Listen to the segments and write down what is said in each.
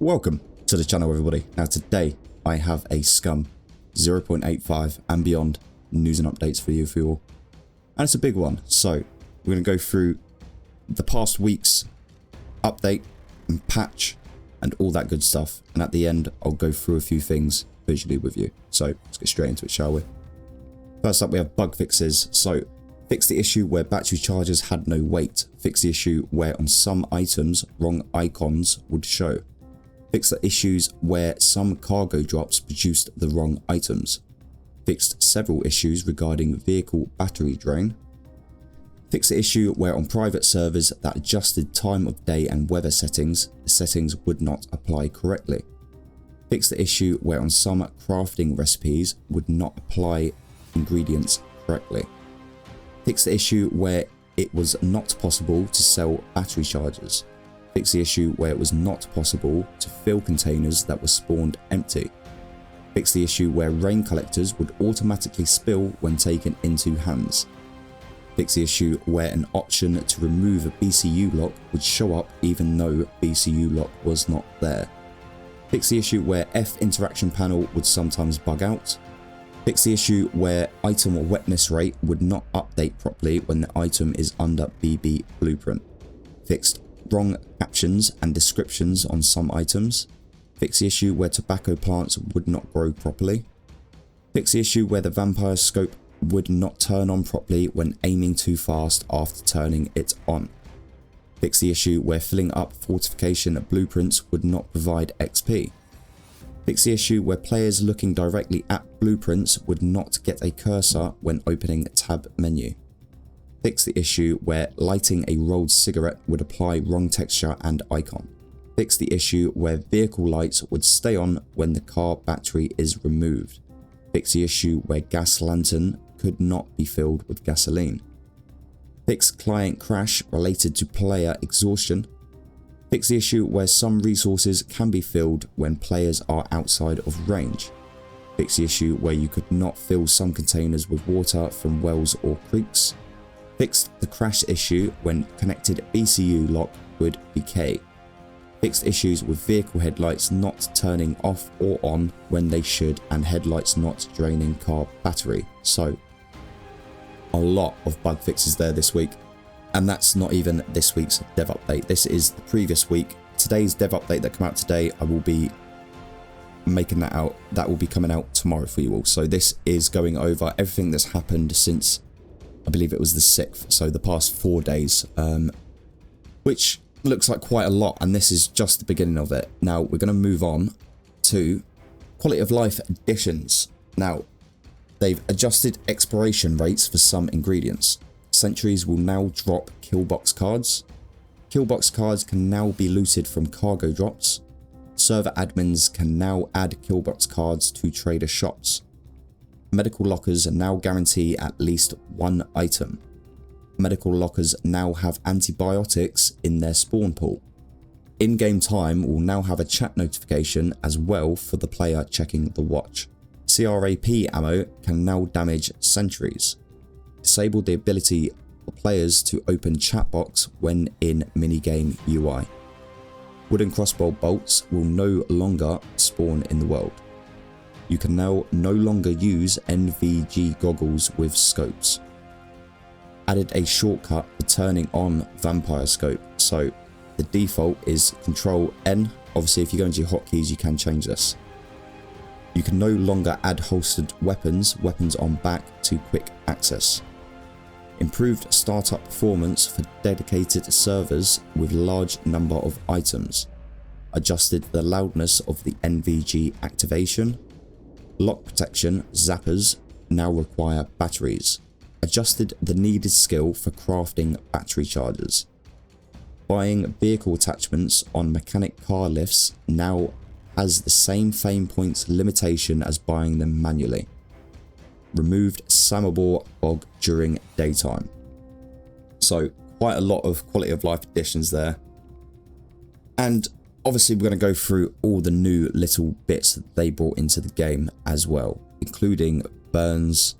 Welcome to the channel, everybody. Now today I have a Scum 0.85 and beyond news and updates for you all. And it's a big one, so we're going to go through the past week's update and patch and all that good stuff. And at the end I'll go through a few things visually with you. So let's get straight into it, shall we? First up, we have bug fixes. So fix the issue where battery chargers had no weight. Fix the issue where on some items wrong icons would show. Fix the issues where some cargo drops produced the wrong items. Fixed several issues regarding vehicle battery drain. Fix the issue where on private servers that adjusted time of day and weather settings, the settings would not apply correctly. Fix the issue where on some crafting recipes would not apply ingredients correctly. Fix the issue where it was not possible to sell battery chargers. Fix the issue where it was not possible to fill containers that were spawned empty. Fix the issue where rain collectors would automatically spill when taken into hands. Fix the issue where an option to remove a BCU lock would show up even though BCU lock was not there. Fix the issue where F interaction panel would sometimes bug out. Fix the issue where item wetness rate would not update properly when the item is under BB blueprint. Fixed wrong captions and descriptions on some items. Fix the issue where tobacco plants would not grow properly. Fix the issue where the vampire scope would not turn on properly when aiming too fast after turning it on. Fix the issue where filling up fortification blueprints would not provide XP. Fix the issue where players looking directly at blueprints would not get a cursor when opening tab menu. Fix the issue where lighting a rolled cigarette would apply wrong texture and icon. Fix the issue where vehicle lights would stay on when the car battery is removed. Fix the issue where gas lantern could not be filled with gasoline. Fix client crash related to player exhaustion. Fix the issue where some resources can be filled when players are outside of range. Fix the issue where you could not fill some containers with water from wells or creeks. Fixed the crash issue when connected BCU lock would decay. Fixed issues with vehicle headlights not turning off or on when they should and headlights not draining car battery. So a lot of bug fixes there this week, and that's not even this week's dev update. This is the previous week. Today's dev update that came out today, I will be making that out. That will be coming out tomorrow for you all. So this is going over everything that's happened since I believe it was the 6th, so the past 4 days, which looks like quite a lot, and this is just the beginning of it. Now we're going to move on to quality of life additions. Now they've adjusted expiration rates for some ingredients. Sentries will now drop killbox cards. Killbox cards can now be looted from cargo drops. Server admins can now add killbox cards to trader shops. Medical lockers now guarantee at least one item. Medical lockers now have antibiotics in their spawn pool. In-game time will now have a chat notification as well for the player checking the watch. CRAP ammo can now damage sentries. Disable the ability for players to open chat box when in minigame UI. Wooden crossbow bolts will no longer spawn in the world. You can now no longer use NVG goggles with scopes. Added a shortcut for turning on vampire scope. So the default is Control N. Obviously if you go into your hotkeys you can change this. You can no longer add holstered weapons on back to quick access. Improved startup performance for dedicated servers with large number of items. Adjusted the loudness of the NVG activation. Lock protection zappers now require batteries. Adjusted the needed skill for crafting battery chargers. Buying vehicle attachments on mechanic car lifts now has the same fame points limitation as buying them manually. Removed Samobor bog during daytime. So quite a lot of quality of life additions there. And obviously we're going to go through all the new little bits that they brought into the game as well, including burns,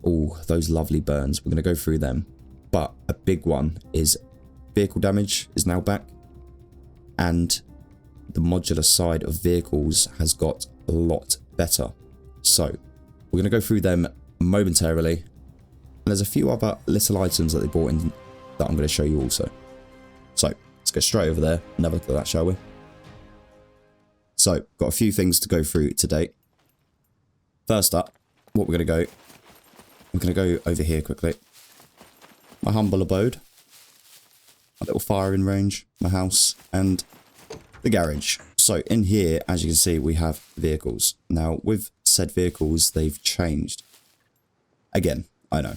all those lovely burns. We're going to go through them, but a big one is vehicle damage is now back, and the modular side of vehicles has got a lot better. So we're going to go through them momentarily. And there's a few other little items that they brought in that I'm going to show you also. So let's go straight over there and have a look at that, shall we? So got a few things to go through today. First up, what we're going to go over here quickly. My humble abode, my little firing range, my house, and the garage. So in here, as you can see, we have vehicles. Now with said vehicles, they've changed. Again, I know.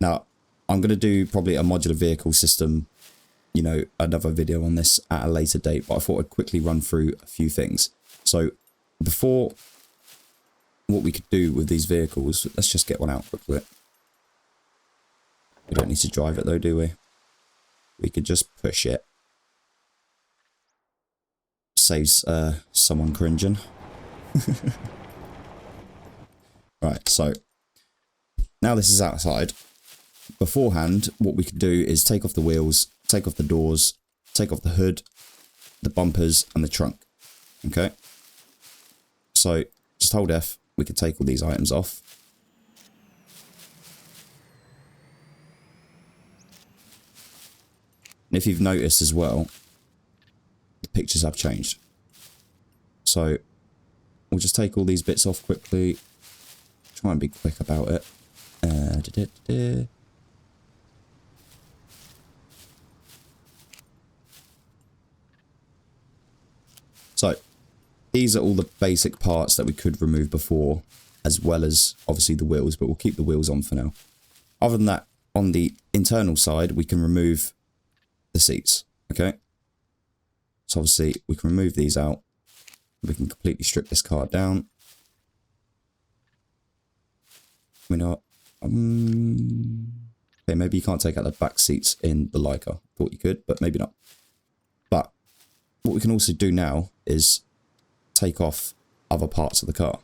Now I'm going to do probably a modular vehicle system, you know, another video on this at a later date, but I thought I'd quickly run through a few things. So before, what we could do with these vehicles, let's just get one out quickly. We don't need to drive it though, do we? We could just push it. Saves someone cringing. Right, so now this is outside. Beforehand, what we could do is take off the wheels, take off the doors, take off the hood, the bumpers, and the trunk. Okay? So just hold F. We could take all these items off. And if you've noticed as well, the pictures have changed. So we'll just take all these bits off quickly. Try and be quick about it. So these are all the basic parts that we could remove before, as well as obviously the wheels, but we'll keep the wheels on for now. Other than that, on the internal side, we can remove the seats. Okay. So obviously we can remove these out. We can completely strip this car down. We're not. Okay, maybe you can't take out the back seats in the Leica. Thought you could, but maybe not. But what we can also do now is take off other parts of the car.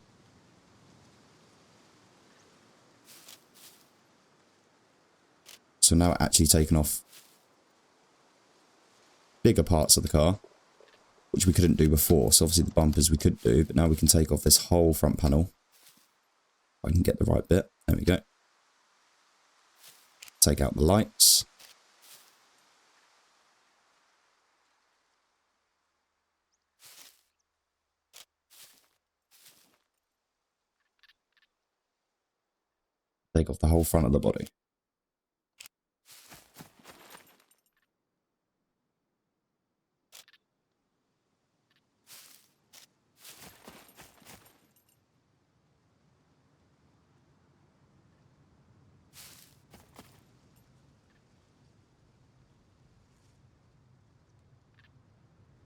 So now actually taking off bigger parts of the car, which we couldn't do before. So obviously the bumpers we could do, but now we can take off this whole front panel. If I can get the right bit. There we go. Take out the lights. Take off the whole front of the body.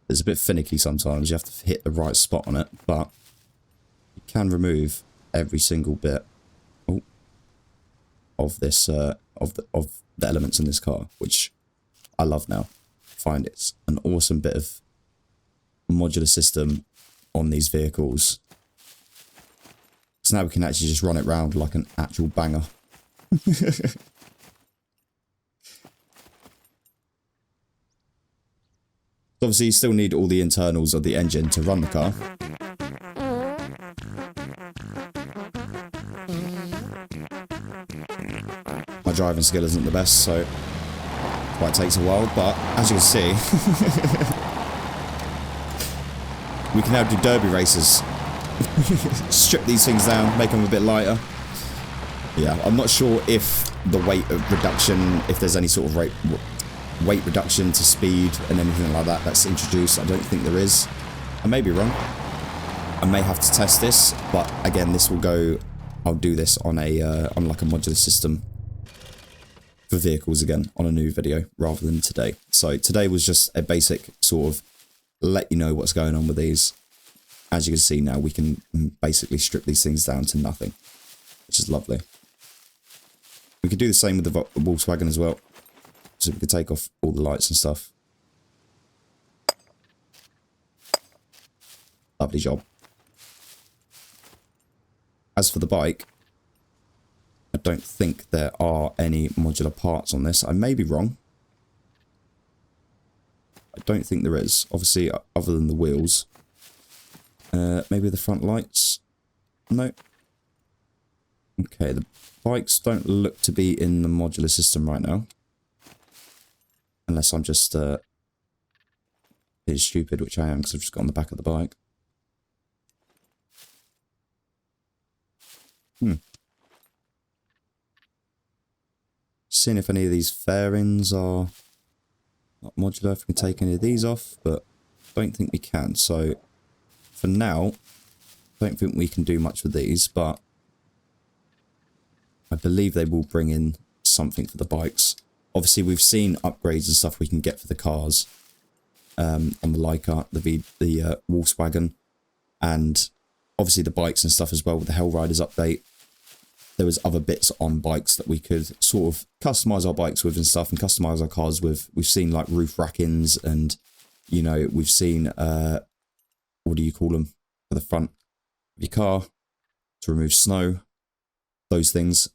It's a bit finicky sometimes. You have to hit the right spot on it, but you can remove every single bit of this of the elements in this car, which I love now. I find it's an awesome bit of modular system on these vehicles. So now we can actually just run it round like an actual banger. Obviously, you still need all the internals of the engine to run the car. My driving skill isn't the best, so quite takes a while, but as you can see, we can now do derby races. Strip these things down, make them a bit lighter. Yeah, I'm not sure if the weight reduction, if there's any sort of weight reduction to speed and anything like that that's introduced. I don't think there is. I may be wrong. I may have to test this, but again, this will go. I'll do this on a on like a modular system for vehicles again on a new video rather than today. So today was just a basic sort of let you know what's going on with these. As you can see now, we can basically strip these things down to nothing, which is lovely. We could do the same with the Volkswagen as well. So we could take off all the lights and stuff. Lovely job. As for the bike, I don't think there are any modular parts on this. I may be wrong. I don't think there is. Obviously, other than the wheels. Maybe the front lights? No. Okay, the bikes don't look to be in the modular system right now. Unless I'm just being stupid, which I am, because I've just got on the back of the bike. Seeing if any of these fairings are not modular, if we can take any of these off, but I don't think we can. So for now, I don't think we can do much with these, but I believe they will bring in something for the bikes. Obviously, we've seen upgrades and stuff we can get for the cars on the Leica, the Volkswagen, and obviously the bikes and stuff as well with the Hell Riders update. There was other bits on bikes that we could sort of customize our bikes with and stuff, and customize our cars with. We've seen like roof rackings, and you know, we've seen what do you call them for the front of your car to remove snow, those things.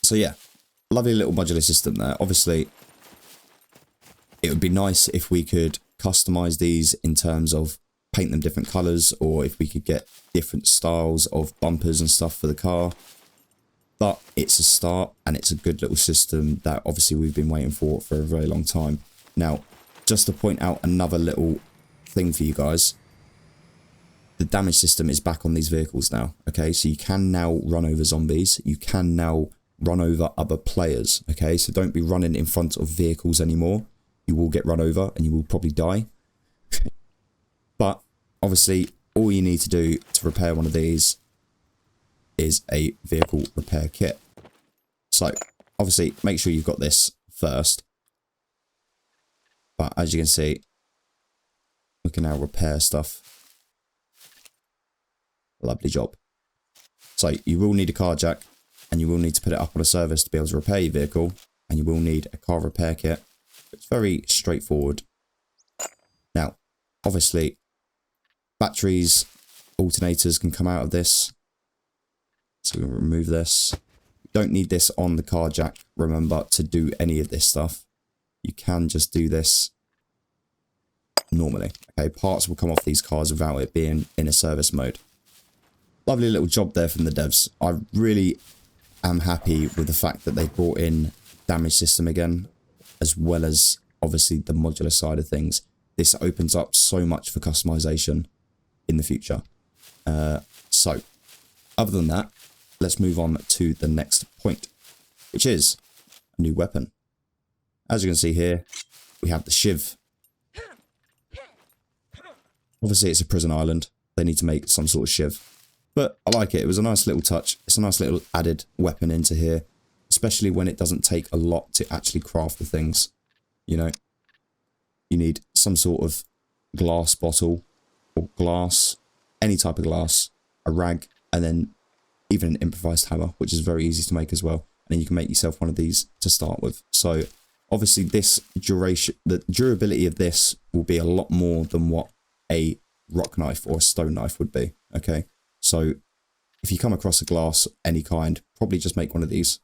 So yeah, lovely little modular system there. Obviously, it would be nice if we could customize these in terms of paint them different colors, or if we could get different styles of bumpers and stuff for the car. But it's a start, and it's a good little system that obviously we've been waiting for a very long time. Now, just to point out another little thing for you guys, the damage system is back on these vehicles now. Okay, so you can now run over zombies, you can now run over other players. Okay, so don't be running in front of vehicles anymore. You will get run over and you will probably die. But obviously, all you need to do to repair one of these is a vehicle repair kit. So obviously, make sure you've got this first. But as you can see, we can now repair stuff. Lovely job. So you will need a car jack, and you will need to put it up on a service to be able to repair your vehicle, and you will need a car repair kit. It's very straightforward. Now, obviously, batteries, alternators can come out of this. So we'll remove this. You don't need this on the car jack, remember, to do any of this stuff. You can just do this normally. Okay, parts will come off these cars without it being in a service mode. Lovely little job there from the devs. I really am happy with the fact that they brought in damage system again, as well as obviously the modular side of things. This opens up so much for customization in the future. So, other than that, let's move on to the next point, which is a new weapon. As you can see here, we have the Shiv. Obviously, it's a prison island. They need to make some sort of Shiv. But I like it. It was a nice little touch. It's a nice little added weapon into here, especially when it doesn't take a lot to actually craft the things. You know, you need some sort of glass bottle or glass, any type of glass, a rag, and then even an improvised hammer, which is very easy to make as well. And then you can make yourself one of these to start with. So obviously this duration, the durability of this will be a lot more than what a rock knife or a stone knife would be. Okay, so if you come across a glass any kind, probably just make one of these.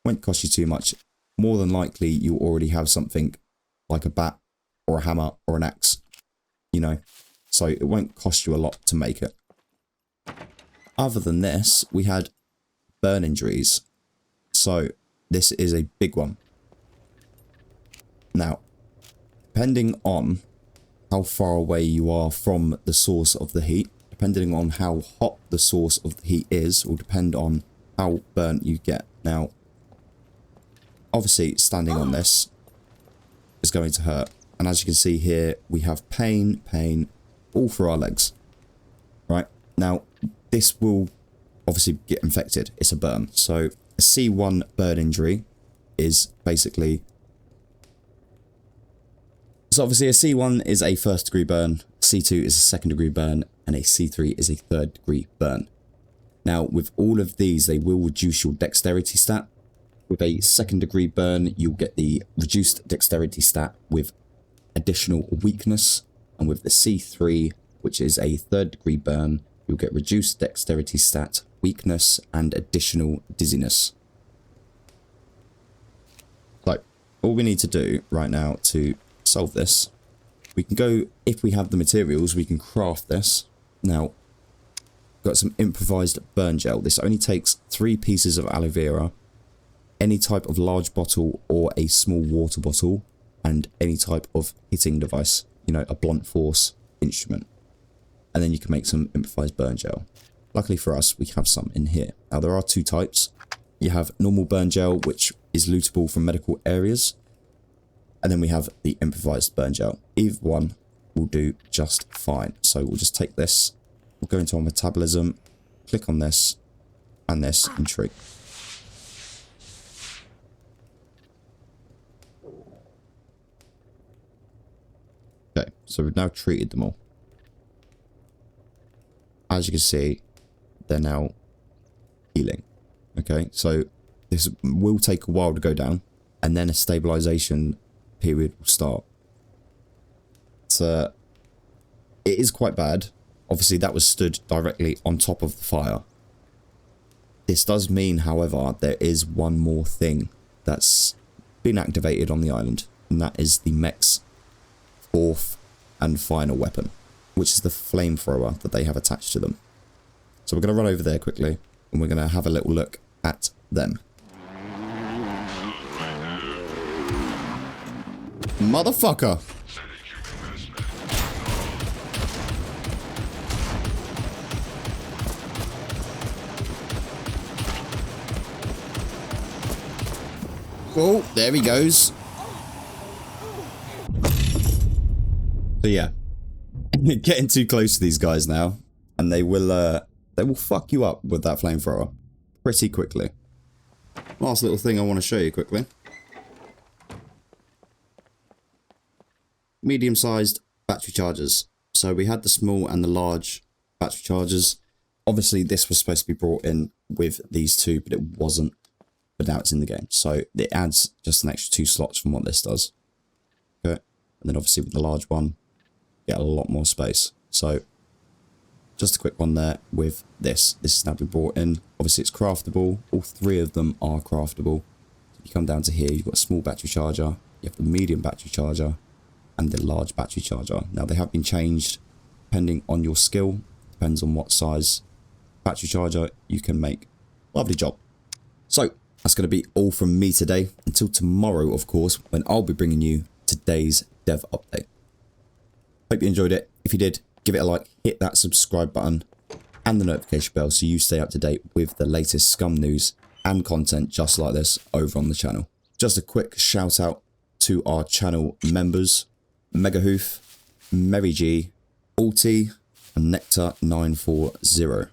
Won't cost you too much. More than likely you already have something like a bat or a hammer or an axe, you know, so it won't cost you a lot to make it. Other than this, we had burn injuries. So this is a big one. Now, depending on how far away you are from the source of the heat, depending on how hot the source of the heat is, will depend on how burnt you get. Now, obviously, standing on this is going to hurt. And as you can see here, we have pain, all through our legs. Right? Now, this will obviously get infected. It's a burn. So, a C1 burn injury is basically... So, obviously, a C1 is a first degree burn, C2 is a second degree burn, and a C3 is a third degree burn. Now, with all of these, they will reduce your dexterity stat. With a second degree burn, you'll get the reduced dexterity stat with additional weakness. And with the C3, which is a third degree burn, you'll get reduced dexterity stat, weakness, and additional dizziness. So, all we need to do right now to solve this, we can go, if we have the materials, we can craft this. Now, got some improvised burn gel. This only takes 3 pieces of aloe vera, any type of large bottle or a small water bottle, and any type of hitting device, you know, a blunt force instrument. And then you can make some improvised burn gel. Luckily for us, we have some in here. Now, there are 2 types. You have normal burn gel, which is lootable from medical areas. And then we have the improvised burn gel. Either one will do just fine. So we'll just take this, we'll go into our metabolism, click on this, and treat. Okay, so we've now treated them all. As you can see, they're now healing. Okay, so this will take a while to go down, and then a stabilization period will start. So it is quite bad. Obviously, that was stood directly on top of the fire. This does mean, however, there is one more thing that's been activated on the island, and that is the mech's 4th and final weapon, which is the flamethrower that they have attached to them. So we're going to run over there quickly, and we're going to have a little look at them. Motherfucker! Oh, there he goes. So yeah, getting too close to these guys now, and they will fuck you up with that flamethrower pretty quickly. Last little thing I want to show you quickly. Medium-sized battery chargers. So we had the small and the large battery chargers. Obviously, this was supposed to be brought in with these 2, but it wasn't. But now it's in the game. So it adds just an extra 2 slots from what this does. Okay. And then obviously with the large one, you get a lot more space. So just a quick one there with this. This has now been brought in. Obviously it's craftable. All 3 of them are craftable. You come down to here, you've got a small battery charger, you have the medium battery charger, and the large battery charger. Now they have been changed depending on your skill, depends on what size battery charger you can make. Lovely job. So that's going to be all from me today. Until tomorrow, of course, when I'll be bringing you today's dev update. Hope you enjoyed it. If you did, give it a like, hit that subscribe button and the notification bell so you stay up to date with the latest Scum news and content just like this over on the channel. Just a quick shout out to our channel members, Megahoof, Mary G, Alti, and Nectar940.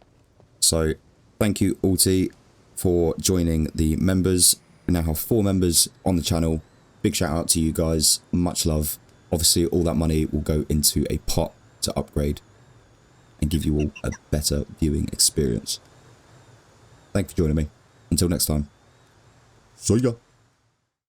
So thank you, Alti, for joining the members. We now have 4 members on the channel. Big shout out to you guys. Much love. Obviously, all that money will go into a pot to upgrade and give you all a better viewing experience. Thank you for joining me. Until next time. See ya.